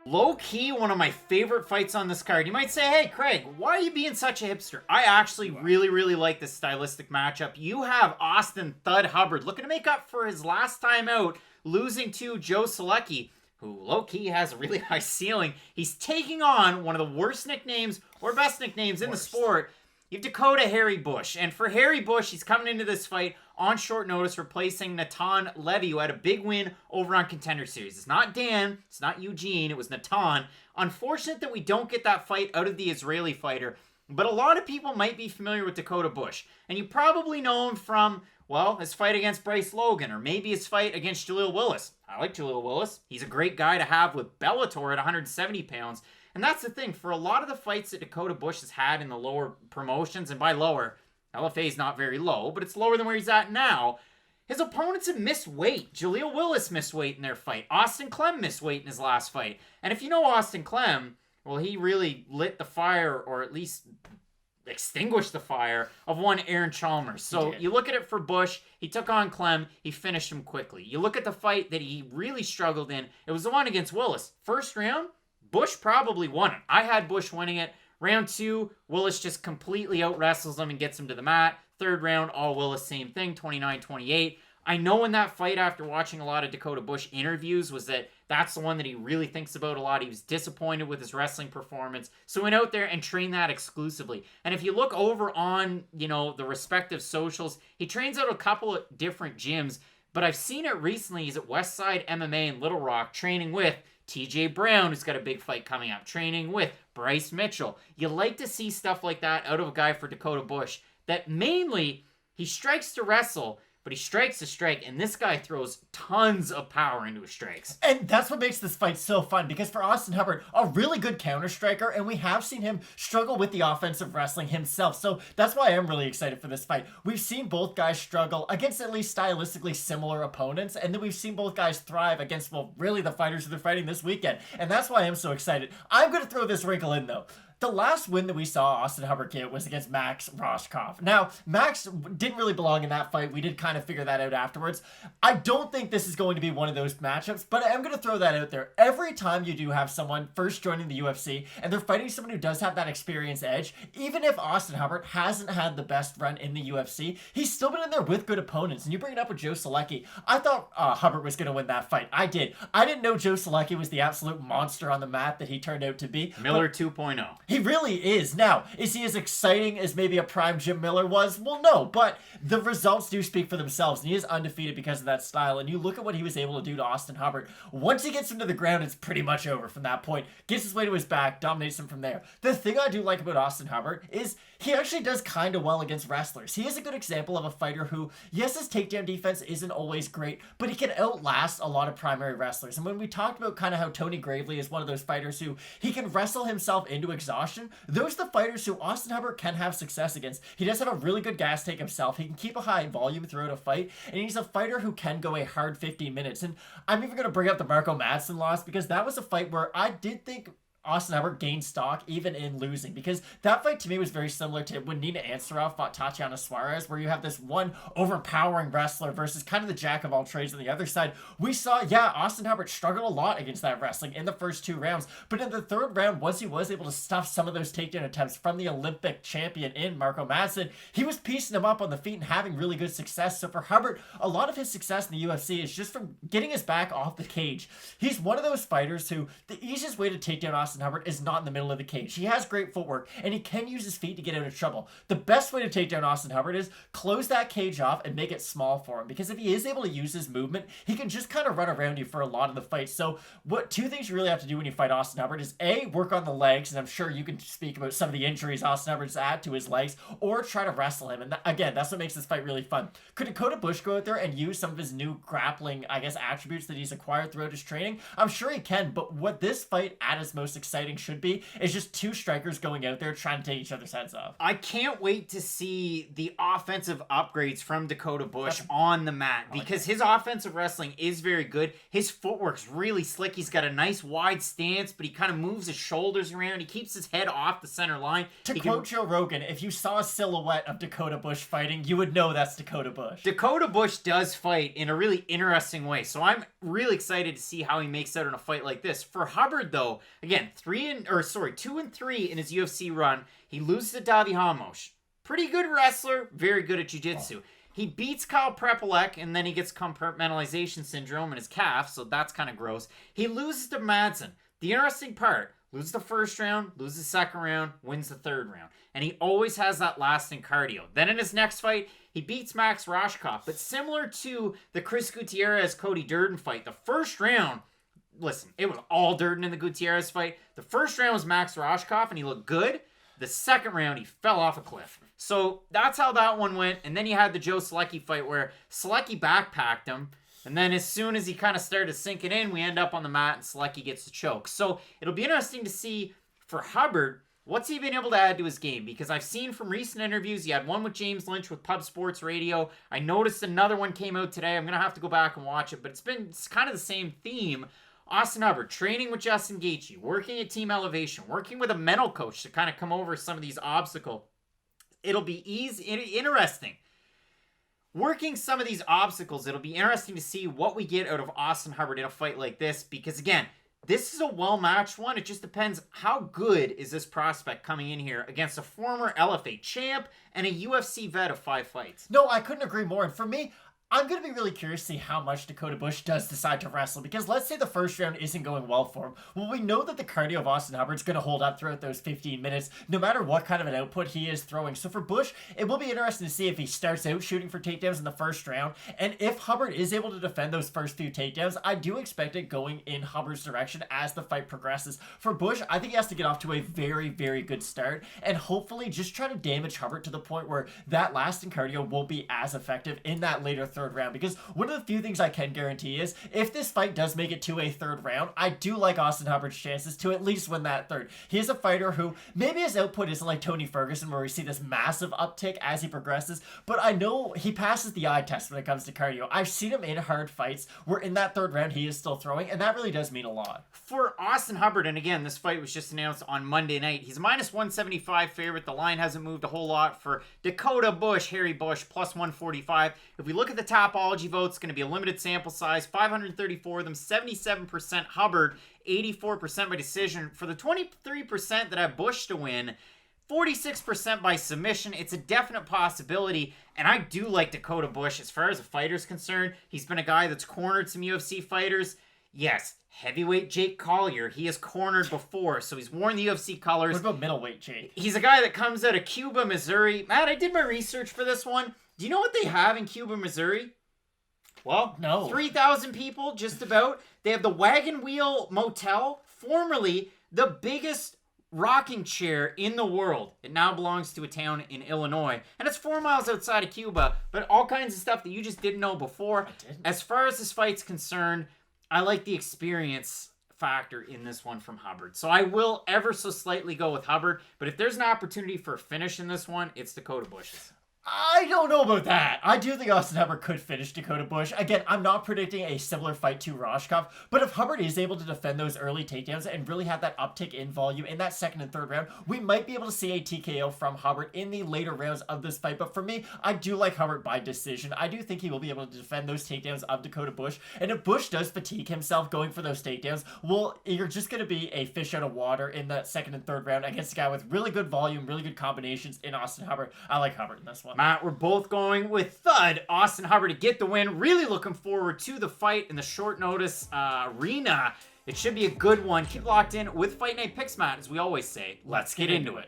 Low-key, one of my favorite fights on this card. You might say, hey, Craig, why are you being such a hipster? I actually really like this stylistic matchup. You have Austin Thud Hubbard looking to make up for his last time out, losing to Joe Selecki, who low-key has a really high ceiling. He's taking on one of the worst nicknames, or best nicknames in the sport. You have Dakota Harry Bush. And for Harry Bush, he's coming into this fight on short notice, replacing Natan Levy, who had a big win over on Contender Series. It's not Dan, it's not Eugene, it was Natan. Unfortunate that we don't get that fight out of the Israeli fighter, but a lot of people might be familiar with Dakota Bush. And you probably know him from, well, his fight against Bryce Logan, or maybe his fight against Jaleel Willis. I like Jaleel Willis. He's a great guy to have with Bellator at 170 pounds. And that's the thing, for a lot of the fights that Dakota Bush has had in the lower promotions, and by lower, LFA is not very low, but it's lower than where he's at now, his opponents have missed weight. Jaleel Willis missed weight in their fight. Austin Clem missed weight in his last fight. And if you know Austin Clem, well, he really lit the fire, or at least extinguished the fire, of one Aaron Chalmers. So you look at it for Bush, he took on Clem, he finished him quickly. You look at the fight that he really struggled in, it was the one against Willis. First round, Bush probably won it. I had Bush winning it. Round 2, Willis just completely out-wrestles him and gets him to the mat. Third round, all Willis, same thing, 29-28. I know in that fight, after watching a lot of Dakota Bush interviews, was that that's the one that he really thinks about a lot. He was disappointed with his wrestling performance. So he went out there and trained that exclusively. And if you look over on, the respective socials, he trains out a couple of different gyms. But I've seen it recently. He's at Westside MMA in Little Rock training with TJ Brown, who's got a big fight coming up, training with Bryce Mitchell. You like to see stuff like that out of a guy for Dakota Bush, that mainly he strikes to wrestle, but he strikes to strike, and this guy throws tons of power into his strikes. And that's what makes this fight so fun, because for Austin Hubbard, a really good counter striker, and we have seen him struggle with the offensive wrestling himself. So that's why I'm really excited for this fight. We've seen both guys struggle against at least stylistically similar opponents, and then we've seen both guys thrive against, well, really the fighters who they're fighting this weekend. And that's why I'm so excited. I'm going to throw this wrinkle in, though. The last win that we saw Austin Hubbard get was against Max Roshkov. Now, Max didn't really belong in that fight. We did kind of figure that out afterwards. I don't think this is going to be one of those matchups, but I am going to throw that out there. Every time you do have someone first joining the UFC and they're fighting someone who does have that experience edge, even if Austin Hubbard hasn't had the best run in the UFC, he's still been in there with good opponents. And you bring it up with Joe Selecki. I thought Hubbard was going to win that fight. I did. I didn't know Joe Selecki was the absolute monster on the mat that he turned out to be. Miller 2.0. He really is. Now, is he as exciting as maybe a prime Jim Miller was? Well, no, but the results do speak for themselves, and he is undefeated because of that style. And you look at what he was able to do to Austin Hubbard. Once he gets him to the ground, it's pretty much over from that point. Gets his way to his back, dominates him from there. The thing I do like about Austin Hubbard is he actually does kind of well against wrestlers. He is a good example of a fighter who, yes, his takedown defense isn't always great, but he can outlast a lot of primary wrestlers. And when we talked about kind of how Tony Gravely is one of those fighters who he can wrestle himself into exhaustion, those are the fighters who Austin Hubbard can have success against. He does have a really good gas take himself. He can keep a high volume throughout a fight, and he's a fighter who can go a hard 15 minutes. And I'm even going to bring up the Marco Madsen loss, because that was a fight where I did think Austin Hubbard gained stock even in losing, because that fight to me was very similar to when Nina Ansaroff fought Tatiana Suarez, where you have this one overpowering wrestler versus kind of the jack of all trades on the other side. We saw, Austin Hubbard struggled a lot against that wrestling in the first 2 rounds, but in the 3rd round, once he was able to stuff some of those takedown attempts from the Olympic champion in Marco Madsen, he was piecing them up on the feet and having really good success. So for Hubbard, a lot of his success in the UFC is just from getting his back off the cage. He's one of those fighters who the easiest way to take down Austin Hubbard is not in the middle of the cage. He has great footwork, and he can use his feet to get out of trouble. The best way to take down Austin Hubbard is close that cage off and make it small for him, because if he is able to use his movement, he can just kind of run around you for a lot of the fight. So what 2 things you really have to do when you fight Austin Hubbard is A, work on the legs, and I'm sure you can speak about some of the injuries Austin Hubbard's had to his legs, or try to wrestle him. And again, that's what makes this fight really fun. Could Dakota Bush go out there and use some of his new grappling, attributes that he's acquired throughout his training? I'm sure he can, but what this fight at its most exciting should be, is just two strikers going out there trying to take each other's heads off. I can't wait to see the offensive upgrades from Dakota Bush on the mat, because his offensive wrestling is very good. His footwork's really slick. He's got a nice wide stance, but he kind of moves his shoulders around. He keeps his head off the center line. To quote Joe Rogan, if you saw a silhouette of Dakota Bush fighting, you would know that's Dakota Bush. Dakota Bush does fight in a really interesting way, so I'm really excited to see how he makes out in a fight like this. For Hubbard, though, again, 2-3 in his UFC run. He loses to Davi Ramos. Pretty good wrestler, very good at jiu-jitsu. He beats Kyle Prepolek, and then he gets compartmentalization syndrome in his calf, so that's kind of gross. He loses to Madsen. The interesting part, loses the first round, loses the second round, wins the third round. And he always has that lasting cardio. Then in his next fight, he beats Max Roshkov. But similar to the Chris Gutierrez-Cody Durden fight, the first round, listen, it was all Durden in the Gutierrez fight. The first round was Max Roshkov, and he looked good. The second round, he fell off a cliff. So that's how that one went. And then you had the Joe Selecki fight where Selecki backpacked him. And then as soon as he kind of started sinking in, we end up on the mat and Selecki gets the choke. So it'll be interesting to see for Hubbard, what's he been able to add to his game? Because I've seen from recent interviews, he had one with James Lynch with Pub Sports Radio. I noticed another one came out today. I'm going to have to go back and watch it. But it's kind of the same theme. Austin Hubbard training with Justin Gaethje, working at Team Elevation, working with a mental coach to kind of come over some of these obstacles. It'll be interesting. Working some of these obstacles, it'll be interesting to see what we get out of Austin Hubbard in a fight like this. Because again, this is a well-matched one. It just depends how good is this prospect coming in here against a former LFA champ and a UFC vet of 5 fights. No, I couldn't agree more. And for me, I'm going to be really curious to see how much Dakota Bush does decide to wrestle, because let's say the first round isn't going well for him. Well, we know that the cardio of Austin Hubbard's going to hold up throughout those 15 minutes, no matter what kind of an output he is throwing. So for Bush, it will be interesting to see if he starts out shooting for takedowns in the first round, and if Hubbard is able to defend those first few takedowns, I do expect it going in Hubbard's direction as the fight progresses. For Bush, I think he has to get off to a very, very good start, and hopefully just try to damage Hubbard to the point where that lasting cardio won't be as effective in that later third round. Because one of the few things I can guarantee is if this fight does make it to a third round, I do like Austin Hubbard's chances to at least win that third. He is a fighter who maybe his output isn't like Tony Ferguson where we see this massive uptick as he progresses, but I know he passes the eye test when it comes to cardio. I've seen him in hard fights where in that third round he is still throwing, and that really does mean a lot. For Austin Hubbard, and again, this fight was just announced on Monday night, he's a -175 favorite. The line hasn't moved a whole lot. For Dakota Bush, Harry Bush, +145. If we look at the Topology votes, it's going to be a limited sample size, 534 of them, 77% Hubbard, 84% by decision. For the 23% that have Bush to win, 46% by submission. It's a definite possibility, and I do like Dakota Bush as far as a fighter's concerned. He's been a guy that's cornered some UFC fighters. Yes, heavyweight Jake Collier, he has cornered before, so he's worn the UFC colors. What about middleweight Jake? He's a guy that comes out of Cuba, Missouri. Matt, I did my research for this one. Do you know what they have in Cuba, Missouri? Well, no. 3,000 people, just about. They have the Wagon Wheel Motel, formerly the biggest rocking chair in the world. It now belongs to a town in Illinois, and it's 4 miles outside of Cuba, but all kinds of stuff that you just didn't know before. As far as this fight's concerned, I like the experience factor in this one from Hubbard. So I will ever so slightly go with Hubbard, but if there's an opportunity for a finish in this one, it's Dakota Bush's. I don't know about that. I do think Austin Hubbard could finish Dakota Bush. Again, I'm not predicting a similar fight to Roshkov, but if Hubbard is able to defend those early takedowns and really have that uptick in volume in that second and third round, we might be able to see a TKO from Hubbard in the later rounds of this fight. But for me, I do like Hubbard by decision. I do think he will be able to defend those takedowns of Dakota Bush. And if Bush does fatigue himself going for those takedowns, well, you're just going to be a fish out of water in that second and third round against a guy with really good volume, really good combinations in Austin Hubbard. I like Hubbard in this one. Matt, we're both going with Thud, Austin Hubbard, to get the win. Really looking forward to the fight in the short notice arena. It should be a good one. Keep locked in with Fight Night Picks, Matt. As we always say, let's get into it.